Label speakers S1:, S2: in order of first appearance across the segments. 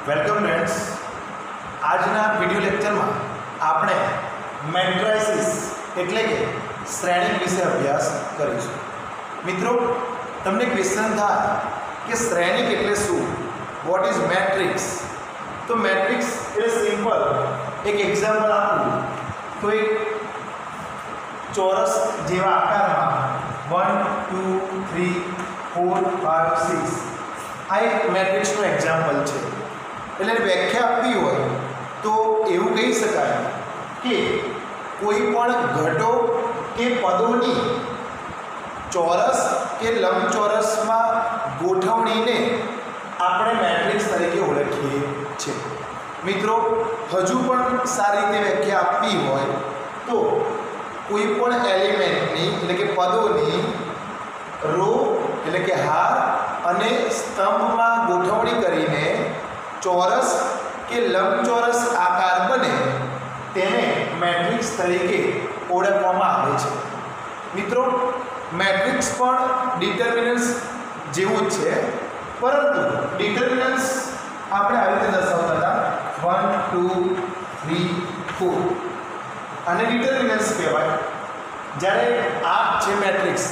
S1: Welcome friends, આજના video લેક્ચરમાં આપણે મેટ્રિસીસ એટલે કે શ્રેણિક વિશે અભ્યાસ કરીશું. મિત્રો, તમને ક્વેશ્ચન થાય કે શ્રેણિક એટલે શું, વોટ ઇઝ મેટ્રિક્સ? તો મેટ્રિક્સ એટલે સિમ્પલ એક એક્ઝામ્પલ આપું તો એક ચોરસ જેવા આકારમાં 1 2 3 4 5 6 આ એક મેટ્રિક્સનું એક્ઝામ્પલ છે. એટલે વ્યાખ્યા આપવી હોય તો એવું કહી શકાય કે કોઈ પણ ઘટો કે પદોની ચોરસ કે લંબચોરસમાં ગોઠવણીને આપણે મેટ્રિક્સ તરીકે ઓળખીએ છીએ. મિત્રો, હજુ પણ સારી રીતે વ્યાખ્યા આપવી હોય તો કોઈ પણ એલિમેન્ટની એટલે કે પદોની રો એટલે કે હાર અને સ્તંભમાં ગોઠવણી કરીને ચોરસ કે લંબચોરસ આકાર બને તેને મેટ્રિક્સ તરીકે ઓળખવામાં આવે છે. મિત્રો, મેટ્રિક્સ પણ ડિટર્મિનન્ટ્સ જેવું જ છે, પરંતુ ડિટર્મિનન્ટ્સ આપણે આવી રીતે દર્શાવતા હતા 1 2 3 4 આને ડિટર્મિનન્ટ્સ કહેવાય. જ્યારે આ છે મેટ્રિક્સ,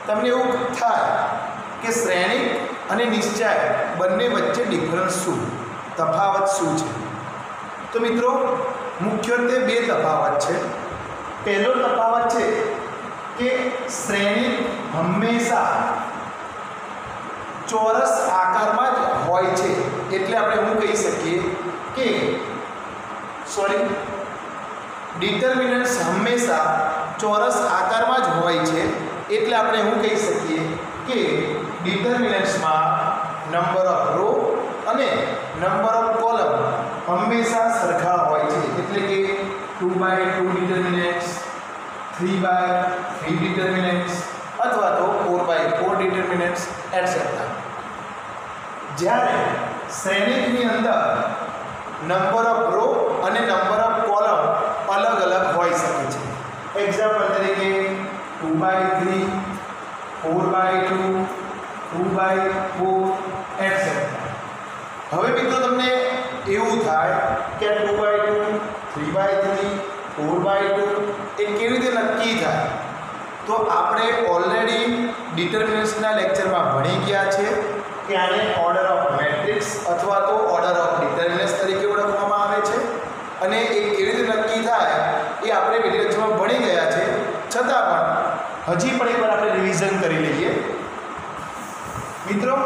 S1: તમને એવું થાય કે શ્રેણિક અને નિશ્ચાયક બંને વચ્ચે ડિફરન્સ શું, તફાવત શું છે? તો મિત્રો, મુખ્યત્વે બે તફાવત છે. પહેલો તફાવત છે કે શ્રેણિક હંમેશા ચોરસ આકારમાં જ હોય છે. એટલે આપણે એવું કહી શકીએ કે ડિટર્મિનન્ટ્સ હંમેશા ચોરસ આકારમાં જ હોય છે. એટલે આપણે એવું કહી શકીએ કે ડિટર્મિનન્ટ્સમાં નંબર ઓફ રો અને નંબર ઓફ કોલમ હંમેશા સરખા હોય છે. એટલે કે 2 by 2 ડિટર્મિનન્ટ્સ, 3 by 3 ડિટર્મિનન્ટ્સ અથવા તો 4 by 4 ડિટર્મિનન્ટ્સ એટસેટ્રા. જ્યારે શ્રેણિકની અંદર નંબર ઓફ રો અને નંબર ઓફ કોલમ અલગ અલગ હોઈ શકે છે. એક્ઝામ્પલ તરીકે 2 by 3, 4 by 2, 2 by 4 એટસેટ્રા. હવે મિત્રો, તમને એવું થાય કે 2 by 2, 3 by 3, 4 by 2 એ કેવી રીતે નક્કી થાય? તો આપણે ઓલરેડી ડિટર્મિનન્ટ્સના લેક્ચરમાં ભણી ગયા છે કે આને ઓર્ડર ઓફ મેટ્રિક્સ અથવા તો ઓર્ડર ઓફ ડિટર્મિનન્ટ્સ તરીકે ઓળખવામાં આવે છે. અને એ કેવી રીતે નક્કી થાય એ આપણે વિડિયો લેક્ચરમાં ભણી ગયા છે. છતાં પણ હજી પણ એકવાર આપણે રિવિઝન કરી લઈએ. મિત્રો,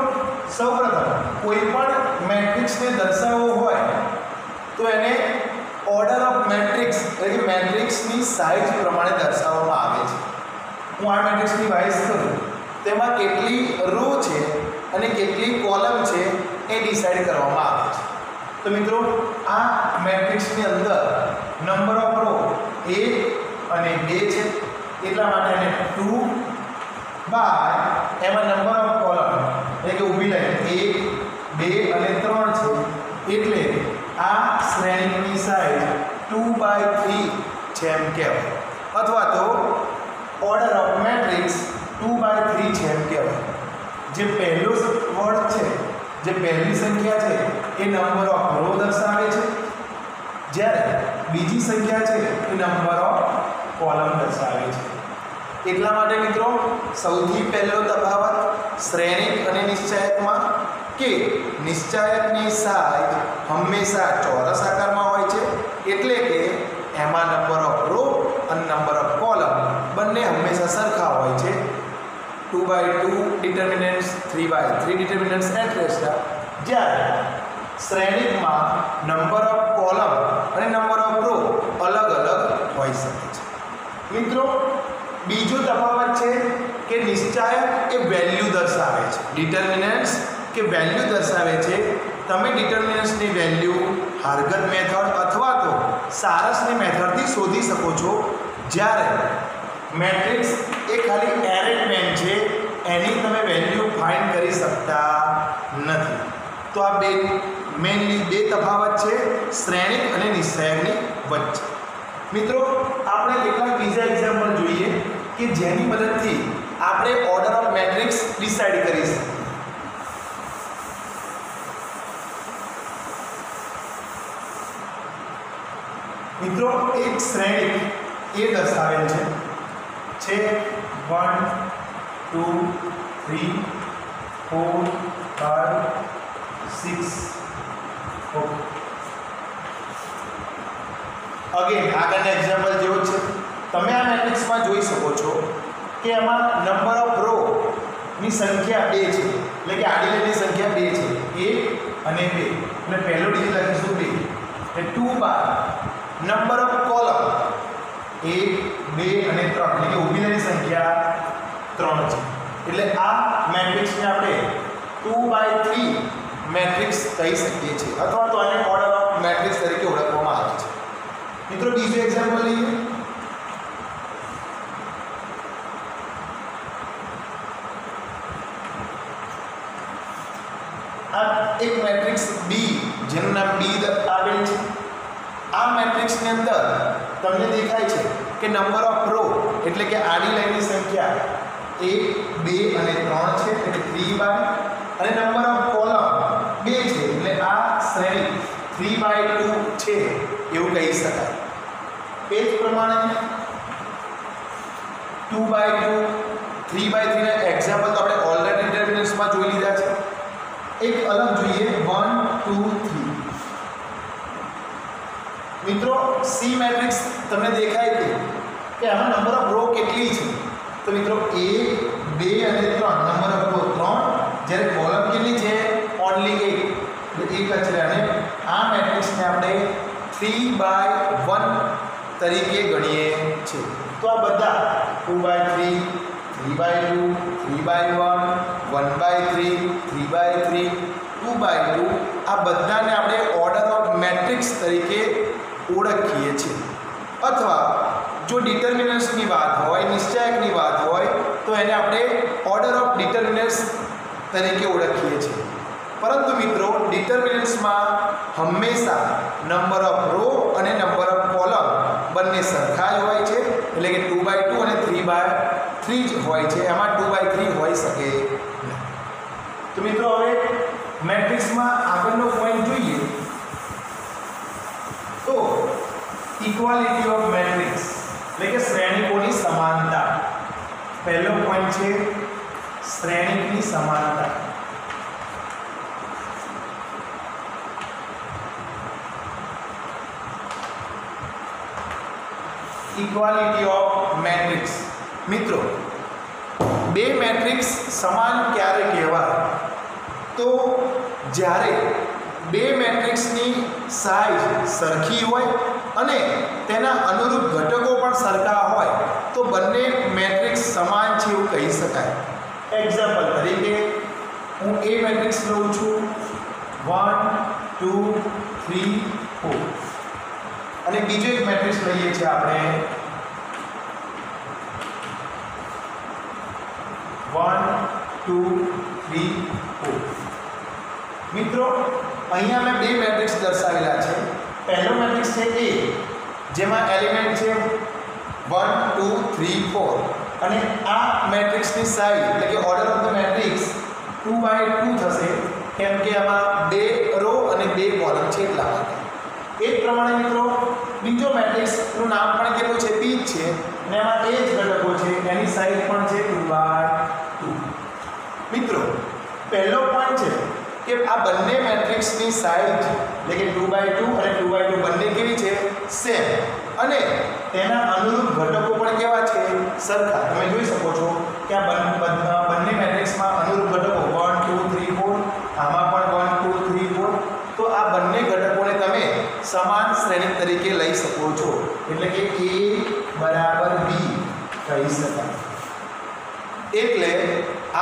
S1: સૌપ્રથમ કોઈ પણ મેટ્રિક્સને દર્શાવવો હોય તો એને ઓર્ડર ઓફ મેટ્રિક્સ એટલે કે મેટ્રિક્સની સાઇઝ પ્રમાણે દર્શાવવામાં આવે છે. હું આ મેટ્રિક્સની વાઇઝ કરું, તેમાં કેટલી રો છે અને કેટલી કોલમ છે એ ડિસાઇડ કરવામાં આવે છે. તો મિત્રો, આ મેટ્રિક્સની અંદર નંબર ઓફ રો 1 અને 2 છે, એટલા માટે એને 2 બાય એમાં નંબર ઓફ કોલમ એટલે કે ઊભી લાઈન 1 2 અને 3 છે. એટલે આ શ્રેણિકની સાઇઝ 2 by 3 છે એમ કહેવાય, અથવા તો ઓર્ડર ઓફ મેટ્રિક્સ 2 by 3 છે એમ કહેવાય. જે પહેલો વર્ડ છે, જે પહેલી સંખ્યા છે એ નંબર ઓફ રો દર્શાવે છે, જ્યારે બીજી સંખ્યા છે એ નંબર ઓફ કોલમ દર્શાવે છે. એટલા માટે મિત્રો, સૌથી પહેલો તફાવત શ્રેણિક અને નિશ્ચાયકમાં કે નિશ્ચાયકની સાઇઝ હંમેશા ચોરસ આકારમાં હોય છે. એટલે કે એમાં નંબર ઓફ રો અને નંબર ઓફ કોલમ બંને હંમેશા સરખા હોય છે. 2 by 2 determinants, 3 by 3 determinants etcetera. જ્યારે શ્રેણિકમાં નંબર ઓફ કોલમ અને નંબર ઓફ રો અલગ અલગ હોઈ શકે છે. મિત્રો, બીજો તફાવત છે કે નિશ્ચાયક એ વેલ્યુ દર્શાવે છે, ડિટર્મિનન્ટ્સ કે વેલ્યુ દર્શાવે છે. તમે ડિટર્મિનન્ટ્સની વેલ્યુ હાર્ગન મેથડ અથવા તો સારસની મેથડથી શોધી શકો છો. જ્યારે મેટ્રિક્સ એ ખાલી એરેન્જમેન્ટ છે, એની તમે વેલ્યુ ફાઇન્ડ કરી શકતા નથી. તો આ મેઇનલી બે તફાવત છે શ્રેણિક અને નિશ્ચાયકની વચ્ચે. મિત્રો, આપણે કેટલાક બીજા એક્ઝામ્પલ જોઈએ કે જેની મદદથી આપણે ઓર્ડર ઓફ મેટ્રિક્સ ડિસાઇડ કરી શકીએ. મિત્રો એક શ્રેણી એ દર્શાવેલ છે 1 2 3 4 5 6 ઓકે અગેન આગળના એક્ઝામ્પલ જેવો છે તમે આ મેટ્રિક્સમાં જોઈ શકો છો કે આમાં નંબર ઓફ રો ની સંખ્યા 2 છે એટલે કે આડી લાઈનની સંખ્યા 2 છે 1 અને 2 એટલે પહેલો ડિજિટ લખીશું 2 એટલે 2 બાર નંબર ઓફ કોલમ 1 2 અને 3 એટલે કે ઊભી લાઈનની સંખ્યા 3 છે એટલે આ મેટ્રિક્સને આપણે 2/3 મેટ્રિક્સ કહી શકીએ છીએ અથવા તો આને ઓર્ડર ઓફ મેટ્રિક્સ તરીકે ઓળખવામાં આવે છે મિત્રો બીજો એક્ઝામ્પલ લઈએ આ એક મેટ્રિક્સ B જેનું નામ B આપેલ છે આ મેટ્રિક્સની અંદર તમને દેખાય છે કે નંબર ઓફ રો એટલે કે આડી લાઈનની સંખ્યા 1 2 અને 3 છે એટલે 3/, અને નંબર ઓફ કોલમ 2 છે એટલે આ શ્રેણી 3/2 છે એવું કહી શકાય એ જ પ્રમાણે 2/2 3/3 ના એક્ઝામ્પલ તો આપણે ઓલરેડી ડિટર્મિનન્ટ્સમાં જોઈ લીધા છે એક અલગ જોઈએ 1 2 3 મિત્રો C મેટ્રિક્સ તમને દેખાય છે કે આમાં નંબર ઓફ રો કેટલી છે તો મિત્રો 1 2 અને 3 નંબર ઓફ રો 3 જ્યારે કોલમ કેટલી છે ઓન્લી 1 એટલે એક જ છે અને આ મેટ્રિક્સને આપણે 3/1 તરીકે ગણીએ છીએ તો આ બધા 2/3 3/2 3/1 1/3 3/3 2/2 આ બધાને આપણે ઓર્ડર ઓફ મેટ્રિક્સ તરીકે ઓળખીએ છીએ અથવા જો ડિટર્મિનન્ટ્સની વાત હોય નિશ્ચાયકની વાત હોય તો એને આપણે ઓર્ડર ઓફ ડિટર્મિનન્ટ્સ તરીકે ઓળખીએ છીએ પરંતુ મિત્રો ડિટર્મિનન્ટ્સમાં હંમેશા નંબર ઓફ રો અને નંબર ઓફ કોલમ બંને સરખા જ હોય છે એટલે કે 2/2 અને 3/3 જ હોય છે એમાં 2/3 હોઈ શકે નહીં તો મિત્રો હવે મેટ્રિક્સમાં આગળનો પોઈન્ટ જોઈએ તો ઇક્વાલિટી ઓફ મેટ્રિક્સ એટલે કે શ્રેણિકોની સમાનતા પહેલો પોઈન્ટ છે શ્રેણિકની સમાનતા ઇક્વાલિટી ઓફ મેટ્રિક્સ મિત્રો બે મેટ્રિક્સ સમાન ક્યારે કહેવાય તો જ્યારે બે મેટ્રિક્સની સાઇઝ સરખી હોય અને તેના અનુરૂપ ઘટકો પણ સરખા હોય તો બંને મેટ્રિક્સ સમાન છે એવું કહી શકાય એક્ઝામ્પલ તરીકે હું A મેટ્રિક્સ લઉં છું 1 2 3 4 અને બીજો એક મેટ્રિક્સ લઈએ છીએ આપણે 1 2 3 4 મિત્રો અહીંયા મેં બે મેટ્રિક્સ દર્શાવેલા છે પહેલો મેટ્રિક્સ છે A જેમાં એલિમેન્ટ છે 1 2 3 4 અને આ મેટ્રિક્સની સાઇઝ એટલે કે ઓર્ડર ઓફ ધ મેટ્રિક્સ 2/2 થશે કેમ કે આમાં 2 રો અને 2 કોલમ છે એટલા માટે એ જ પ્રમાણે મિત્રો બીજો મેટ્રિક્સનું નામ પણ કેટલું છે B છે અને એમાં એ જ ઘટકો છે એની સાઇઝ પણ છે 2/2 મિત્રો પહેલો પોઈન્ટ છે કે આ બંને મેટ્રિક્સની સાઇઝ એટલે કે 2/2 અને 2/2 બંને કેવી છે સેમ અને તેના અનુરૂપ ઘટકો પણ કેવા છે સરખા તમે જોઈ શકો છો કે આ બંને મેટ્રિક્સમાં અનુરૂપ ઘટકો 1 2 3 4 આમાં પણ 1 2 3 4 તો આ બંને ઘટકોને તમે સમાન શ્રેણી તરીકે લઈ શકો છો એટલે કે A = B કહી શકાય એટલે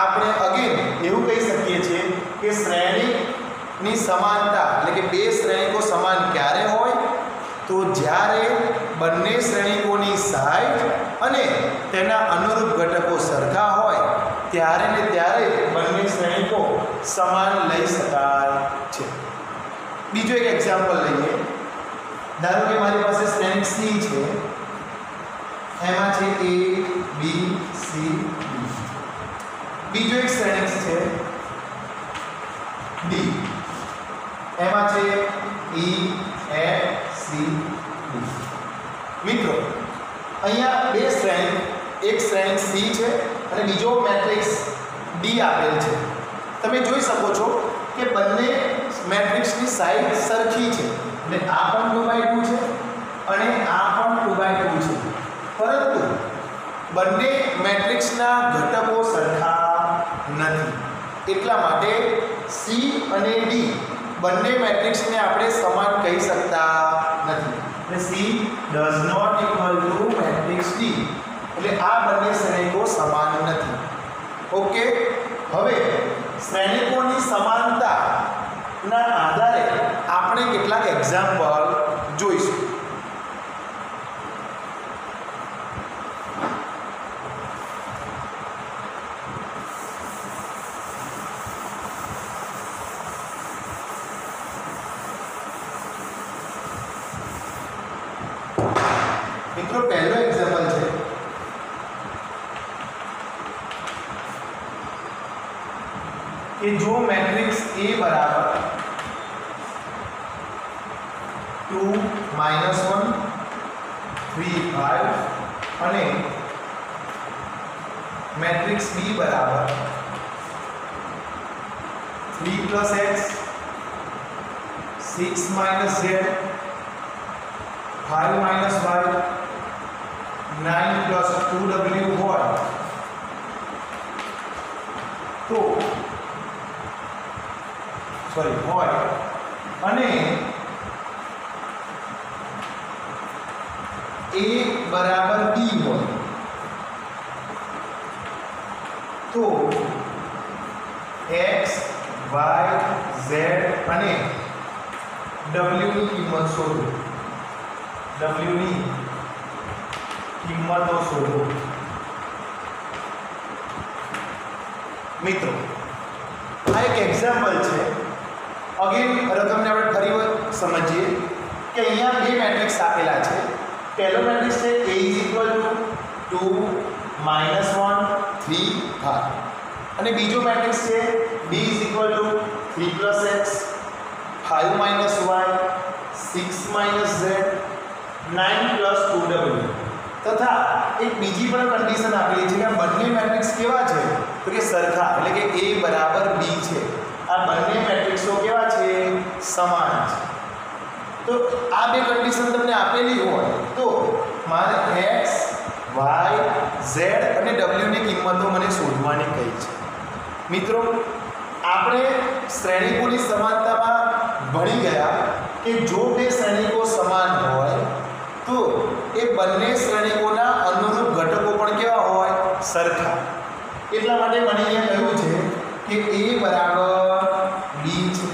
S1: આપણે અગેન એવું કહી શકીએ છીએ કે શ્રેણીની સમાનતા એટલે કે બે શ્રેણીકો સમાન ક્યારે હોય તો જ્યારે બંને શ્રેણીકોની સાઇઝ અને તેના અનુરૂપ ઘટકો સરખા હોય ત્યારે ને ત્યારે બંને શ્રેણીકો સમાન લઈ શકાય છે બીજો એક એક્ઝામ્પલ લઈએ ધારો કે મારી પાસે શ્રેણી C છે એમાં છે A B C D બીજો એક શ્રેણી છે D એમાં છે E F C D મિત્રો અહીંયા બે શ્રેણી, એક શ્રેણી C છે અને બીજો મેટ્રિક્સ D આપેલ છે. તમે જોઈ શકો છો કે બંને મેટ્રિક્સની સાઈઝ સરખી છે એટલે આ પણ 2/2 છે અને આ પણ 2/2 છે, પરંતુ બંને મેટ્રિક્સના ઘટકો સરખા નથી. એટલા માટે C અને D બંને મેટ્રિક્સને આપણે સમાન કહી શકતા નથી. એટલે C does not equal to matrix D. એટલે આ બંને શ્રેણીકો સમાન નથી. ઓકે, હવે શ્રેણીકોની સમાનતાના આધારે આપણે કેટલાક એક્ઝામ્પલ જોઈશું. મિત્રો પહેલો એક્ઝામ્પલ છે કે જો મેટ્રિક્સ A બરાબર 2 -1 3 5 અને મેટ્રિક્સ B બરાબર 3 + x 6 - z 5 - y 9 + 2w હોય તો હોય અને A બરાબર B હોય તો x y z અને w ની કિંમત શોધો. w ની કિંમતો શોધો. મિત્રો આ એક એક્ઝામ્પલ છે. અગેન રકમને આપણે ફરી સમજીએ કે અહીંયા બે મેટ્રિક્સ આપેલા છે. પહેલો મેટ્રિક્સ છે A = 2 - 1 3 5 અને બીજો મેટ્રિક્સ છે B = 3 + x 5 - y 6 - z 9 + 2w. તથા એક બીજી પણ કન્ડિશન આપેલી છે કે આ બંને મેટ્રિક્સ કેવા છે તો કે સરખા, એટલે કે A બરાબર B છે. આ બંને મેટ્રિક્સો કેવા છે? સમાન છે. તો આ બે કન્ડિશન તમને આપેલી હોય તો મારે x y z અને w ની કિંમતો મને શોધવાની કહી છે. મિત્રો આપણે શ્રેણીકોની સમાનતામાં ભણી ગયા કે જો બે શ્રેણીકો સમાન હોય તો એ બંને શ્રેણીકોના અનુરૂપ ઘટકો પણ કેવા હોય? સરખા. એટલા માટે મને અહીંયા કહ્યું છે કે A બરાબર B છે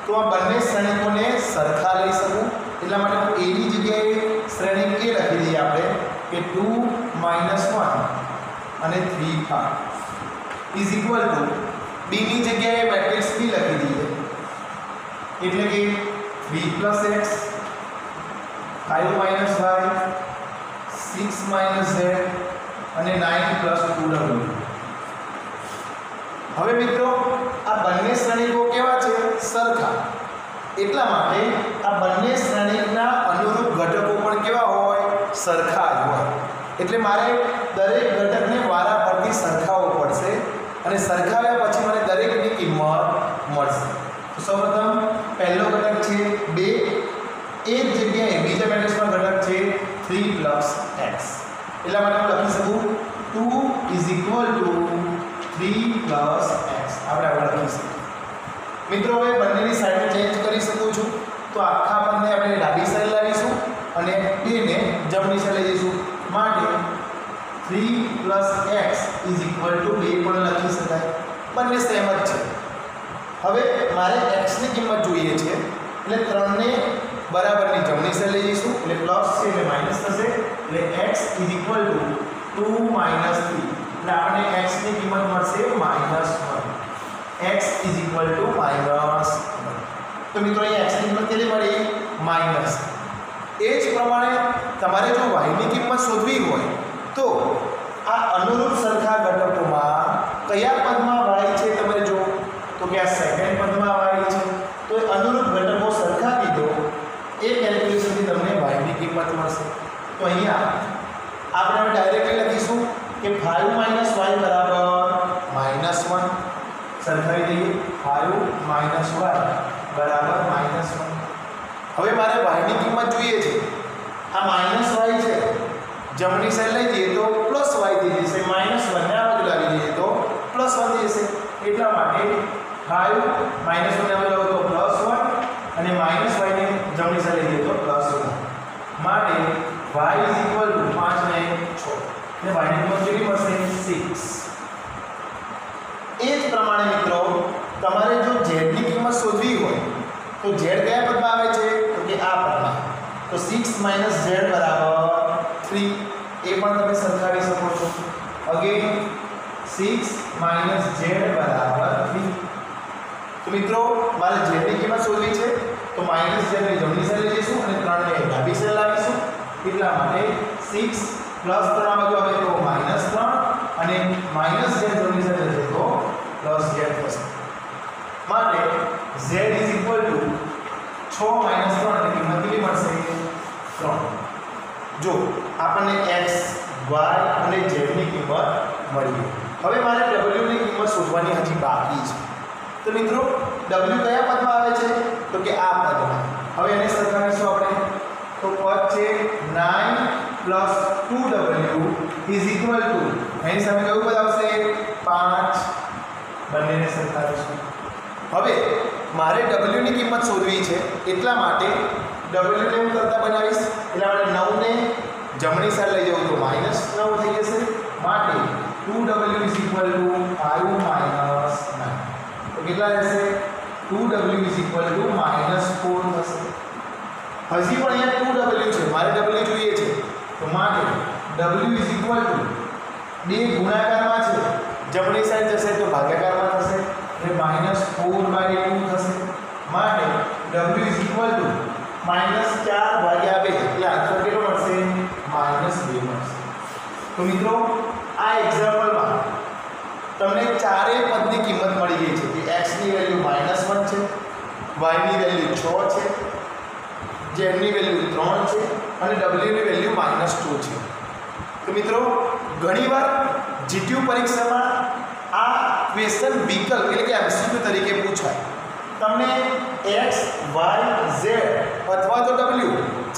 S1: તો આ બંને શ્રેણીકોને સરખા લઈ શકું. એટલા માટે હું A ની જગ્યાએ શ્રેણી A લખી દઈએ આપણે કે 2 - 1 અને 3 5 = B ની જગ્યાએ મેટ્રિક્સ B લખી દઈએ એટલે કે 3 + x 5 - y 6 - z અને 9 + 2w. હવે મિત્રો આ બંને શ્રેણીકો કેવા છે? સરખા. એટલા માટે આ બંને શ્રેણીના અનુરૂપ ઘટકો પણ કેવા હોય? સરખા જ હોય. એટલે મારે દરેક ઘટકને વારાફરતી સરખાવવો પડશે અને સરખાવ્યા પછી મને દરેકની કિંમત મળશે. તો સૌપ્રથમ પહેલો ઘટક છે 2, એ જ જગ્યાએ બીજા મેટ્રિક્સમાં ઘટક છે 3 + x. એટલા માટે હું લખી શકું 2 = 3 + x. આપણે લખી શકીએ. મિત્રો હવે બંનેની સાઈડ ચેન્જ કરી શકું છું તો આખા પદને આપણે ડાબી સાઈડ લાવીશું અને 2 ને જમણી સાઈડ લઈ જઈશું. માટે 3 + x = 2 પણ લખી શકાય. બંને સેમ જ છે. હવે મારે x ની કિંમત જોઈએ છે એટલે 3 ને બરાબરની જમણી સાઈડ લઈ જઈશું એટલે પ્લસ છે એટલે માઈનસ થશે એટલે x = 2 - 3 એટલે આપણે x ની કિંમત મળશે -1. x = -1. તો મિત્રો અહીં x ની કિંમત કેટલી મળી? માઈનસ. એ જ પ્રમાણે તમારે જો y ની કિંમત શોધવી હોય તો આ અનુરૂપ સરખા ઘટકોમાં કયા પદમાં y છે તમારે જો તો કે આ સેકન્ડ પદમાં y છે તો એ અનુરૂપ ઘટકો સરખા કીધો એ કેલ્ક્યુલેશનથી તમને y ની કિંમત મળશે. તો અહીંયા આપણે ડાયરેક્ટલી લખીશું કે 5 - y -1 સરખાવી દઈએ 5 - y -1. હવે મારે y ની કિંમત જોઈએ છે. આ -y છે, જમણી સાઈડ લઈ જઈએ તો +y થઈ જશે, -1 ને આ બાજુ લાવી દઈએ તો +1 થઈ જશે. એટલા માટે 5 - 1 ને આ બાજુ તો +1 અને -y ને જમણી સાઈડ લઈ જઈએ તો +1. માટે y = 5 ને 6 ને y ની કિંમત કેટલી મળશે 6. એ જ પ્રમાણે મિત્રો તમારે જો z ની કિંમત શોધવી હોય તો z કયા પદમાં આવે છે તો કે આ પદમાં. તો 6 - z = 3 એ પણ તમે સરખાવી શકો છો. Again 6 - z = 3. તો મિત્રો મારે z ની કિંમત શોધવી છે તો -z ને જમણી સાઈડ લઈ જઈશું અને 3 ને ડાબી સાઈડ લાવીશું. એટલા માટે 6 + 3 આ બાજુ આવે તો -3 અને -z જમણી સાઈડ લઈ જઈએ તો +z થશે. માટે z = 6 - 3 એટલે કિંમત કેટલી મળશે 3. જો આપણને x y અને z ની કિંમત મળી. હવે મારે w ની કિંમત શોધવાની હજી બાકી છે. તો મિત્રો w કયા પદમાં આવે છે તો કે આ પદમાં. હવે એને સરખાવીશું આપણે. તો પદ છે 9 + 2w = એની સામે કયું પદ આવશે 5. બંનેને સરખાવીશું. હવે મારે w ની કિંમત શોધવી છે એટલા માટે w ને હું કરતા બનાવીશ. એટલા માટે 9 ને જમણી સાઈડ લઈ જાઉં તો -9 થઈ જશે. માટે 2w = 5 - 9. તો કેટલા રહેશે 2w = -4 થશે. હજી પણ અહીંયા 2w છે, મારે w જોઈએ છે. તો માટે w = 2 ગુણાકારમાં છે, જમણી સાઈડ જશે તો ભાગાકારમાં થશે એટલે -4/2 થશે. માટે w = -4/2 એટલે આન્સર કેટલો મળશે -2 મળશે. તો મિત્રો આ એક્ઝામ્પલમાં તમને ચારેય પદની કિંમત મળી ગઈ છે કે x ની વેલ્યુ -1 છે, y ની વેલ્યુ 6 છે, z ની વેલ્યુ 3 છે અને w ની વેલ્યુ -2 છે. તો મિત્રો ઘણીવાર જીટીયુ પરીક્ષામાં આ ક્વેશ્ચન વિકલ્પ એટલે કે MCQ તરીકે પૂછાય. તમને x y z અથવા તો w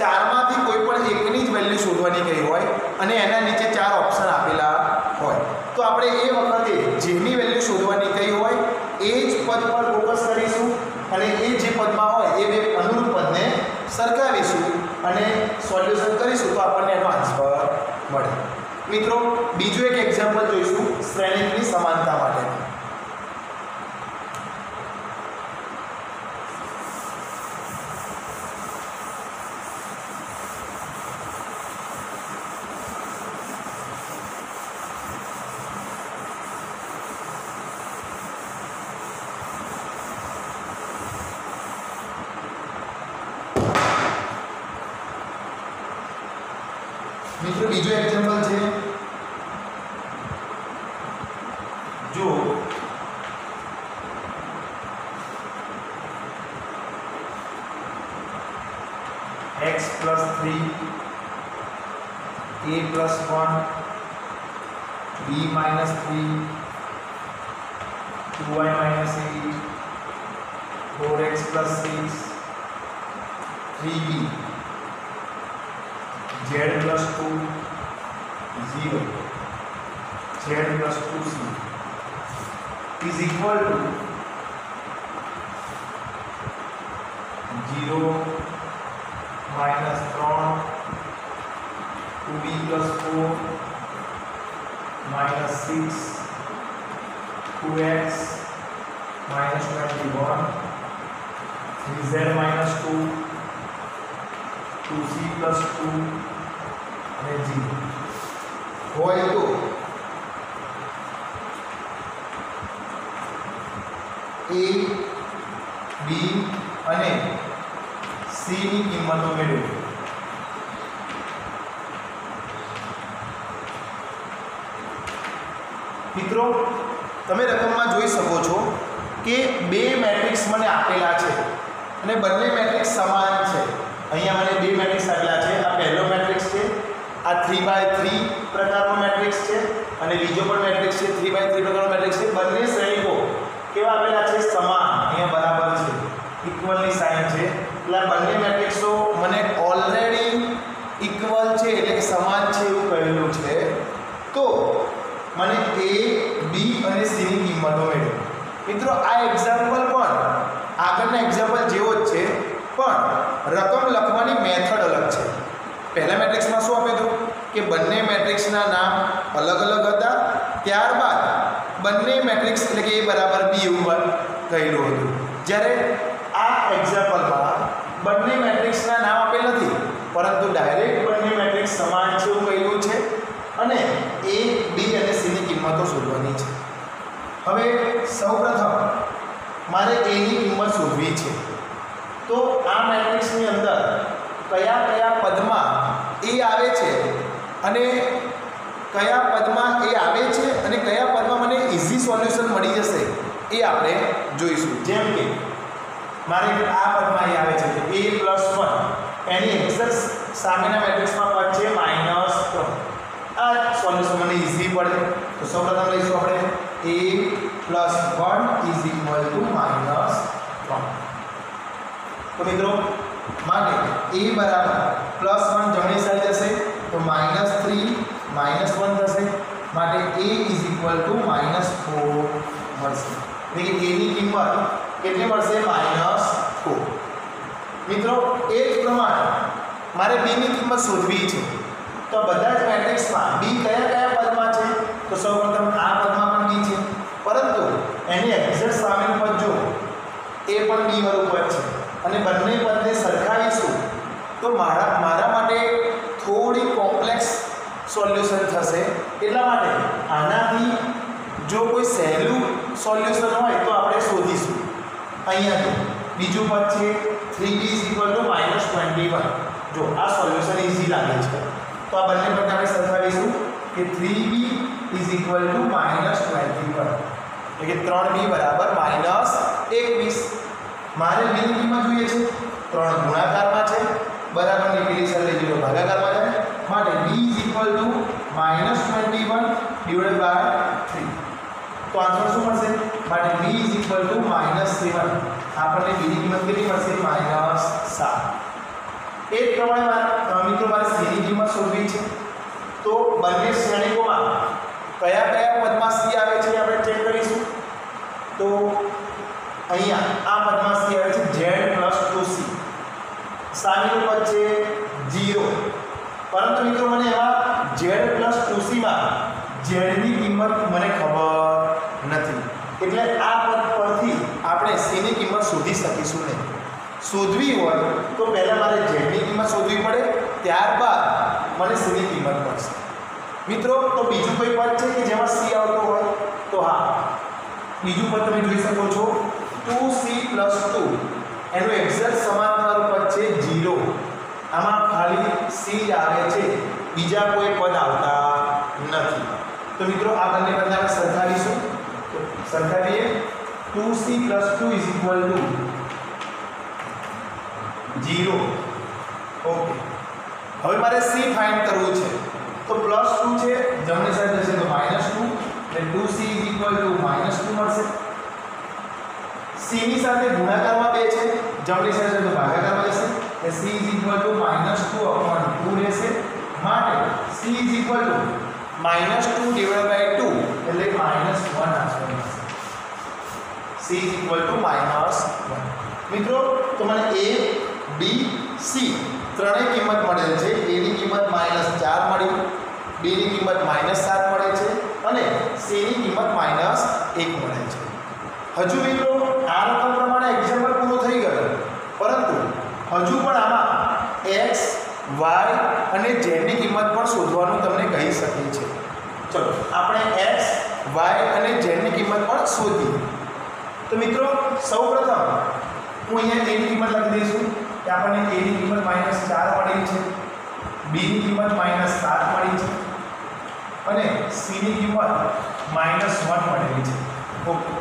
S1: ચારમાંથી કોઈ પણ એકની જ વેલ્યુ શોધવાની કહી હોય અને એના નીચે 4 ઓપ્શન આપેલા હોય તો આપણે એ વખતે જેની વેલ્યુ શોધવાની કહી હોય એ જ પદ પર ફોકસ કરીશું અને એ જે પદમાં હોય એ બે અનુરૂપ પદને સરખાવીશું અને સોલ્યુશન કરીશું તો આપણને એનો આન્સર મળે. મિત્રો બીજું એક એક્ઝામ્પલ જોઈશું શ્રેણીની સમાનતા માટે. મિત્રો બીજો એક્ઝામ્પલ છે. જો x + 3 a + 1 b - 3 2y - 8 4x + 6 3b z + 2 0 z + 2c is equal to 0 - 3 2b + 4 -6 2x - 21 3z - 2 2c + 2 અને 0 હોય તો a b અને c ની કિંમતો મેળવો. મિત્રો તમે રકમમાં જોઈ શકો છો કે બે મેટ્રિક્સ મને આપેલા છે અને બંને મેટ્રિક્સ સમાન છે. અહીંયા મને બે મેટ્રિક્સ આપેલા છે. આ પહેલો મેટ્રિક્સ છે આ 3/3 પ્રકારનો મેટ્રિક્સ છે અને બીજો પણ મેટ્રિક્સ છે 3/3 પ્રકારનો મેટ્રિક્સ છે. બંને શ્રેણીકો કેવા આપેલા છે? સમાન. અહીંયા બરાબર છે, ઇક્વલની સાઇન છે. એટલે આ બંને મેટ્રિક્સો મને ઓલરેડી ઇક્વલ છે એટલે કે સમાન છે એવું કહેલું છે. તો મને a, b અને c ની કિંમતો મેળવો. મિત્રો આ એક્ઝામ્પલ પણ આગળના એક્ઝામ્પલ જેવો જ છે, પણ રકમ લખવાની મેથડ અલગ છે. પહેલા મેટ્રિક્સમાં શું આપ્યું હતું કે બંને મેટ્રિક્સના નામ અલગ અલગ હતા, ત્યારબાદ બંને મેટ્રિક્સ એટલે કે a બરાબર b એવું કહેલું હતું. જ્યારે આ એક્ઝામ્પલમાં બંને મેટ્રિક્સના નામ આપેલ નથી, પરંતુ ડાયરેક્ટ બંને મેટ્રિક્સ સમાન છે એવું કહેલું છે અને a, b અને c ની કિંમતો શોધવાની છે. હવે સૌપ્રથમ મારે a ની કિંમત શોધવી છે. તો આ મેટ્રિક્સની અંદર કયા કયા પદમાં a આવે છે અને કયા પદમાં a આવે છે અને કયા પદમાં મને ઈઝી સોલ્યુશન મળી જશે એ આપણે જોઈશું. જેમ કે મારે આ પદમાં a આવે છે a+1, એની એક્ઝેક્ટ સામેના મેટ્રિક્સમાં પદ છે -3. આ સોલ્યુશન મને ઈઝી પડે. તો સૌપ્રથમ લઈશું આપણે a+1 -3. તો મિત્રો માટે a બરાબર +1 જમણી સાઈડ જશે તો -3 -1 થશે. માટે a =-4 મળશે. એટલે કે a ની કિંમત કેટલી મળશે? -4. મિત્રો એ જ પ્રમાણે મારે b ની કિંમત શોધવી છે. તો બધા જ મેટ્રિક્સમાં b કયા કયા પદમાં છે? તો સૌપ્રથમ આ પદમાં પણ b છે, પરંતુ એની એક્ઝેક્ટ સામેનું પદ જો એ પણ b વાળું પદ છે અને બંને પદને સરખાવીશું તો મારા માટે થોડી કોમ્પ્લેક્સ સોલ્યુશન થશે. એટલા માટે આનાથી જો કોઈ સહેલું સોલ્યુશન હોય તો આપણે શોધીશું. અહીંયાથી બીજું પદ છે 3b -21. જો આ સોલ્યુશન ઈઝી લાગે છે તો આ બંને પદને આપણે સરખાવીશું કે 3b -21. એટલે કે 3b બરાબર -21. મારે b ની કિંમત જોઈએ છે. 3 ગુણાકારમાં છે, બરાબરની પેલી સાઈડ લઈ જજો ભાગાકારમાં છે. માટે b -21/3. તો આન્સર શું મળશે? માટે b -7. આપણને b ની કિંમત કેટલી મળશે? -7. એ જ પ્રમાણે મિત્રો મારે c ની કિંમત શોધવી છે. તો બંને શ્રેણીકોમાં કયા કયા પદમાં c આવે છે આપણે ચેક કરીશું. તો અહીંયા આ પદમાં c આવે છે z+2c. સામેનું પદ છે 0. પરંતુ મિત્રો મને એમાં z+2c માં z ની કિંમત મને ખબર નથી, એટલે આ પદ પરથી આપણે c ની કિંમત શોધી શકીશું નહીં. શોધવી હોય તો પહેલા મારે z ની કિંમત શોધવી પડે, ત્યારબાદ મને c ની કિંમત મળશે. મિત્રો તો બીજું કોઈ પદ છે કે જેમાં c આવતો હોય? તો હા, બીજું પદ તમે જોઈ શકો છો 2c+2. એનું એક્ઝેક્ટ સમાનતાવાળું પદ છે 0. આમાં ખાલી c જ આવે છે, બીજા કોઈ પદ આવતા નથી. તો મિત્રો આ બંને પદને આપણે સરખાવીશું. તો સરખાવીએ 2c+2 = 0. ઓકે, હવે મારે c ફાઇન્ડ કરવું છે. તો +2 છે, જમણી સાઈડ જશે તો -2, એટલે 2c -2 મળશે. c ની સાથે ગુણાકારમાં 2 છે, જમણી સાઈડ જશે તો ભાગાકારમાં જશે, એટલે c -2/2 રહેશે. માટે c -2/2 એટલે -1 આન્સર મળશે. c -1. મિત્રો તો મને a, b, c ત્રણેય કિંમત મળેલ છે. a ની કિંમત -4 મળી, b ની કિંમત -7 મળે છે અને c ની કિંમત -1 મળે છે. હજુ મિત્રો આ રકમ પ્રમાણે એક્ઝામ્પલ પૂરો થઈ ગયો, પરંતુ હજુ પણ આમાં x, y અને z ની કિંમત પણ શોધવાનું તમને કહી શકીએ છે. ચલો આપણે x, y અને z ની કિંમત પણ શોધીએ. તો મિત્રો સૌપ્રથમ હું અહીંયા a ની કિંમત લખી દઈશું કે આપણને a ની કિંમત -4 મળી છે, b ની કિંમત -7 મળી છે અને c ની કિંમત -1 મળેલી છે. ઓકે,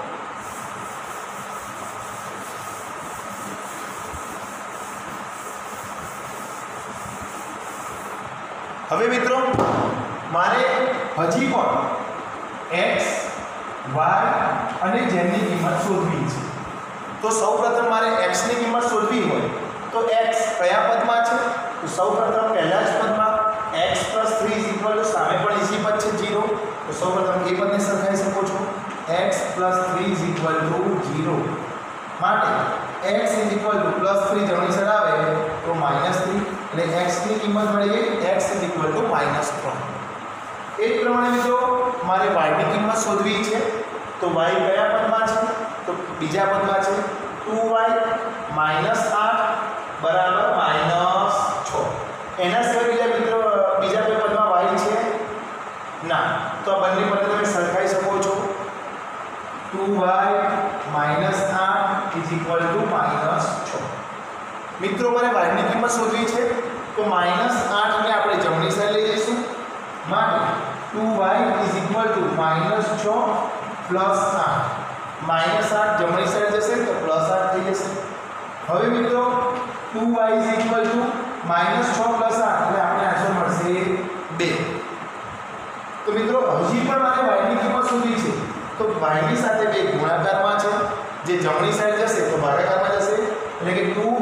S1: હવે મિત્રો મારે હજી પણ x y અને z ની કિંમત શોધવી છે. તો સૌપ્રથમ મારે x ની કિંમત શોધવી હોય તો x કયા પદમાં છે? તો સૌપ્રથમ પહેલા જ પદમાં x + 3 સામે પણ ઇસી પદ છે 0. તો સૌપ્રથમ એ પદને સરખાવી શકો છો. x + 3 0 માટે x +3 જમણી સાઈડ આવે તો -3 એટલે x ની કિંમત મળી ગઈ x -3. એ જ પ્રમાણે મિત્રો મારે y ની કિંમત શોધવી છે. તો y કયા પદમાં છે? તો બીજા પદમાં છે. 2y - 8 બરાબર -6. એના સિવાય બીજા કોઈ પદમાં y છે ના. તો આ બંને પદ તમે સરખાવી શકો છો. 2y - 8 -6. મિત્રો મારે y ની કિંમત શોધવી છે તો -8 ને આપણે જમણી સાઈડ લઈ જઈશું. માટે 2y - 6 + 8 -8 જમણી સાઈડ જશે તો +8 થઈ જશે. હવે મિત્રો 2y - 6 + 8 એટલે આપણે આન્સર મળશે 2. તો મિત્રો હજી પણ મારે y ની કિંમત શોધવી છે તો y ની સાથે 2 ગુણાકારમાં છે. જે જમણી સાઈડ જશે તો ભાગાકારમાં જશે એટલે કે 2/2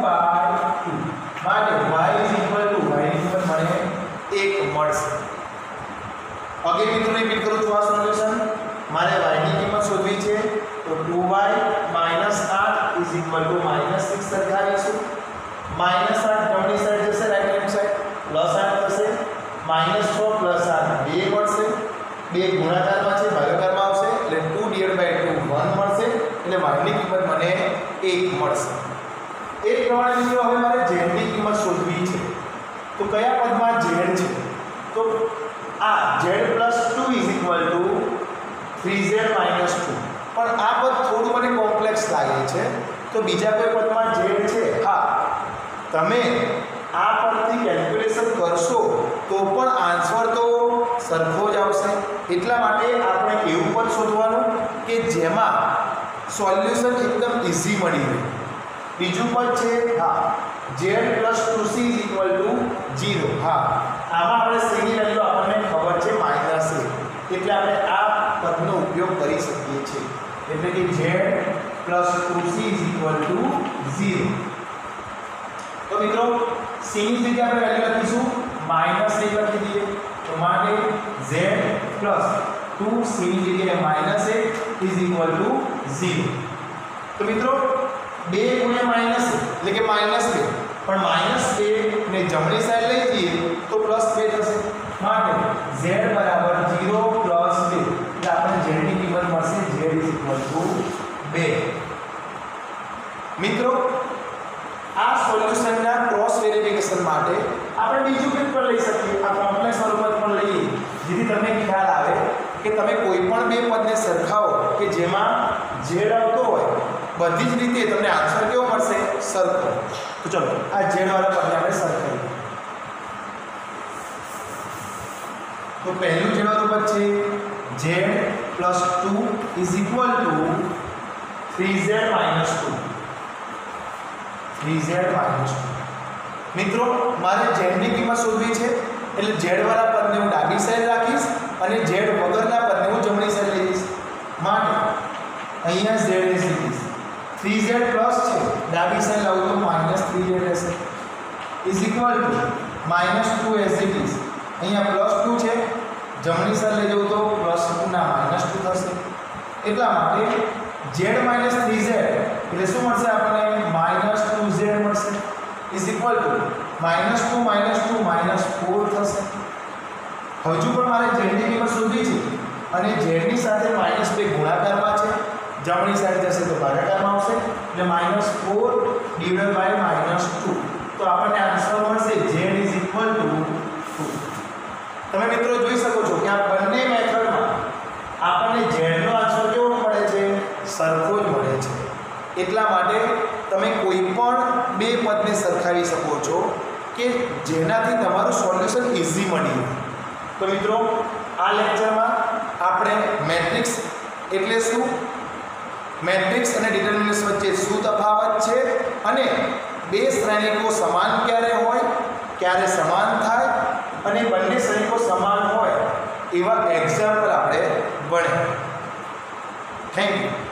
S1: માટે y ની કિંમત મને 1 મળશે. અગેન મિત્રો રિપીટ કરું છું આ સોલ્યુશન. મારે y ની કિંમત શોધવી છે તો 2y - 8 -6 સરખાવીશું. -8 જમણી સાઈડ જશે રાઈટ હેન્ડ સાઈડ +8 થશે. -6 + 8 2 મળશે. 2 ગુણાકારમાં છે ભાગાકારમાં આવશે એટલે 2/2 1 મળશે એટલે y ની કિંમત મને 1 મળશે. એ પ્રમાણે મિત્રો હવે મારે z ની કિંમત શોધવી છે. તો કયા પદમાં z છે? તો આ z + 2 3z - 2. પણ આ પદ થોડું મને કોમ્પ્લેક્સ લાગે છે તો બીજા કોઈ પદમાં z છે. હા, તમે આ પરથી કેલ્ક્યુલેશન કરશો તો પણ આન્સર તો સરખો જ આવશે. એટલા માટે આપણે એવું પણ શોધવાનું કે જેમાં સોલ્યુશન એકદમ ઈઝી મળી રહે. બીજું પદ છે હા z + 2c 0. હા, આમાં આપણે c ની વેલ્યુ આપણને ખબર છે -1 એટલે આપણે આ પદનો ઉપયોગ કરી શકીએ છીએ. એટલે કે z + 2c 0. તો મિત્રો c ની જગ્યાએ આપણે વેલ્યુ લખીશું -1 લખી દઈએ. તો માટે z + 2c ની જગ્યાએ -1 0. તો મિત્રો 2 × -1 એટલે કે -2 પણ -2 ને જમણી સાઈડ લઈ જઈએ તો +2 થશે. માટે z = 0 + 2 એટલે આપણે z ની કિંમત મળશે z = 2. મિત્રો આ સોલ્યુશનના ક્રોસ વેરિફિકેશન માટે આપણે બીજું પેપર લઈ શકીએ. આ કોમ્પ્લેક્સ સ્વરૂપ પણ લઈએ જેથી તમને ખ્યાલ આવે કે તમે કોઈ પણ બે પદને સરખાવો કે જેમાં z આવતો હોય બધી જ રીતે તમને આન્સર કેવો મળશે? સરખો. તો ચલો આ z વાળા પદને આપણે સરખાવીએ. તો પહેલું z વાળું પદ છે z + 2 3z - 2. 3z - 2. મિત્રો મારે z ની કિંમત શોધવી છે એટલે z વાળા પદને હું ડાબી સાઈડ રાખીશ અને z વગરના પદને હું જમણી સાઈડ લઈ જઈશ. માટે અહીંયા z લઈશ. 3z પ્લસ છે ડાબી સાઈડ લાવું તો -3z રહેશે -2 as it is. અહીંયા +2 છે જમણી સાઈડ લઈ જવું તો +2 ના -2 થશે. એટલા માટે z - 3z એટલે શું મળશે આપણને? -2z મળશે -2 - 2 -4 થશે. હજુ પણ મારે z ની કિંમત શોધવી છે અને z ની સાથે -2 ગુણાકારમાં છે. જમણી સાઈડ જશે તો ભાગાકારમાં આવશે એટલે -4 / -2. તો આપણને આન્સર મળશે z = 2. તમે મિત્રો જોઈ શકો છો કે આ બંને મેથડમાં આપણને z નો આન્સર કેવો મળે છે? સરખો જ મળે છે. એટલા માટે તમે કોઈ પણ બે પદને સરખાવી શકો છો કે જેનાથી તમારું સોલ્યુશન ઈઝી મળી રહે. તો મિત્રો આ લેક્ચરમાં આપણે મેટ્રિક્સ એટલે શું, મેટ્રિક્સ અને ડિટર્મિનન્ટ્સ વચ્ચે શું તફાવત છે અને બે શ્રેણીકો સમાન ક્યારે હોય, ક્યારે સમાન થાય અને બંને એવા એક્ઝામ્પલ આપણે ભણ્યા. Thank you.